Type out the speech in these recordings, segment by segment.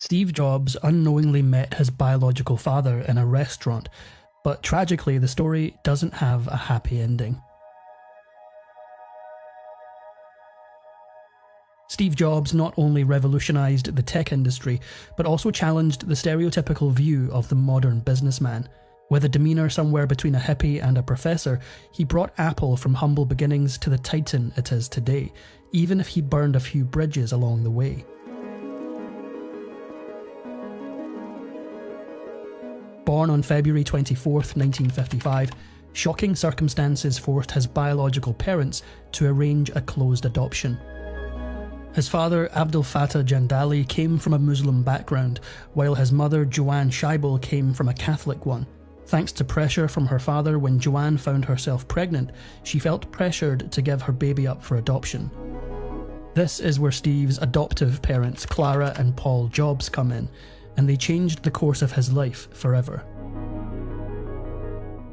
Steve Jobs unknowingly met his biological father in a restaurant, but tragically the story doesn't have a happy ending. Steve Jobs not only revolutionized the tech industry, but also challenged the stereotypical view of the modern businessman. With a demeanour somewhere between a hippie and a professor, he brought Apple from humble beginnings to the titan it is today, even if he burned a few bridges along the way. Born on February 24, 1955, shocking circumstances forced his biological parents to arrange a closed adoption. His father, Abdel Fattah Jandali, came from a Muslim background, while his mother, Joanne Scheibel, came from a Catholic one. Thanks to pressure from her father, when Joanne found herself pregnant, she felt pressured to give her baby up for adoption. This is where Steve's adoptive parents, Clara and Paul Jobs, come in, and they changed the course of his life forever.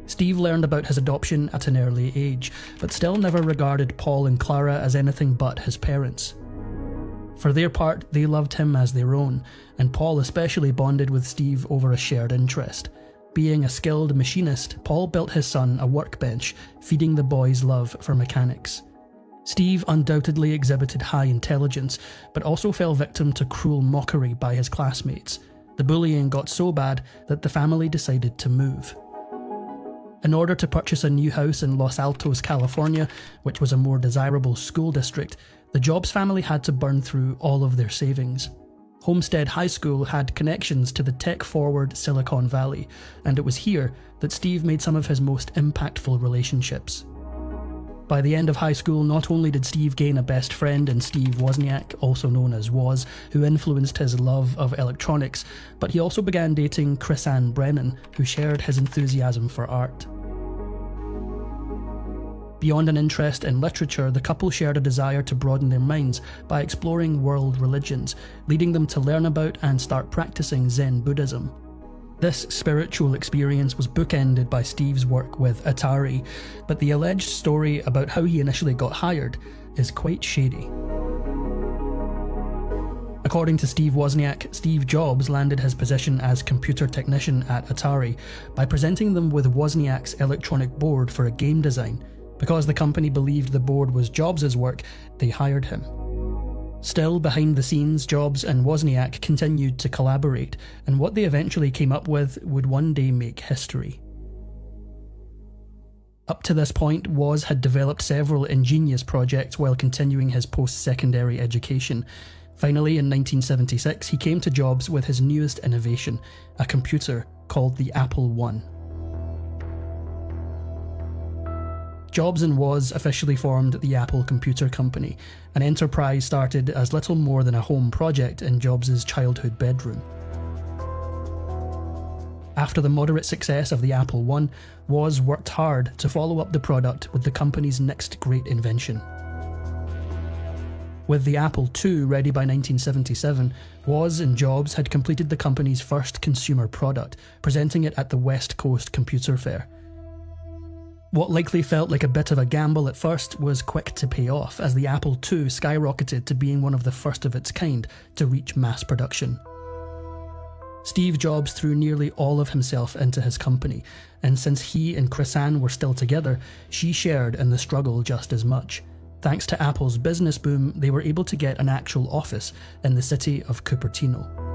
Steve learned about his adoption at an early age, but still never regarded Paul and Clara as anything but his parents. For their part, they loved him as their own, and Paul especially bonded with Steve over a shared interest. Being a skilled machinist, Paul built his son a workbench, feeding the boy's love for mechanics. Steve undoubtedly exhibited high intelligence, but also fell victim to cruel mockery by his classmates. The bullying got so bad that the family decided to move. In order to purchase a new house in Los Altos, California, which was a more desirable school district, the Jobs family had to burn through all of their savings. Homestead High School had connections to the tech-forward Silicon Valley, and it was here that Steve made some of his most impactful relationships. By the end of high school, not only did Steve gain a best friend in Steve Wozniak, also known as Woz, who influenced his love of electronics, but he also began dating Chris-Anne Brennan, who shared his enthusiasm for art. Beyond an interest in literature, the couple shared a desire to broaden their minds by exploring world religions, leading them to learn about and start practicing Zen Buddhism. This spiritual experience was bookended by Steve's work with Atari, but the alleged story about how he initially got hired is quite shady. According to Steve Wozniak, Steve Jobs landed his position as computer technician at Atari by presenting them with Wozniak's electronic board for a game design. Because the company believed the board was Jobs' work, they hired him. Still, behind the scenes, Jobs and Wozniak continued to collaborate, and what they eventually came up with would one day make history. Up to this point, Woz had developed several ingenious projects while continuing his post-secondary education. Finally, in 1976, he came to Jobs with his newest innovation, a computer called the Apple I. Jobs and Woz officially formed the Apple Computer Company, an enterprise started as little more than a home project in Jobs' childhood bedroom. After the moderate success of the Apple I, Woz worked hard to follow up the product with the company's next great invention. With the Apple II ready by 1977, Woz and Jobs had completed the company's first consumer product, presenting it at the West Coast Computer Fair. What likely felt like a bit of a gamble at first was quick to pay off, as the Apple II skyrocketed to being one of the first of its kind to reach mass production. Steve Jobs threw nearly all of himself into his company, and since he and Chris-Anne were still together, she shared in the struggle just as much. Thanks to Apple's business boom, they were able to get an actual office in the city of Cupertino.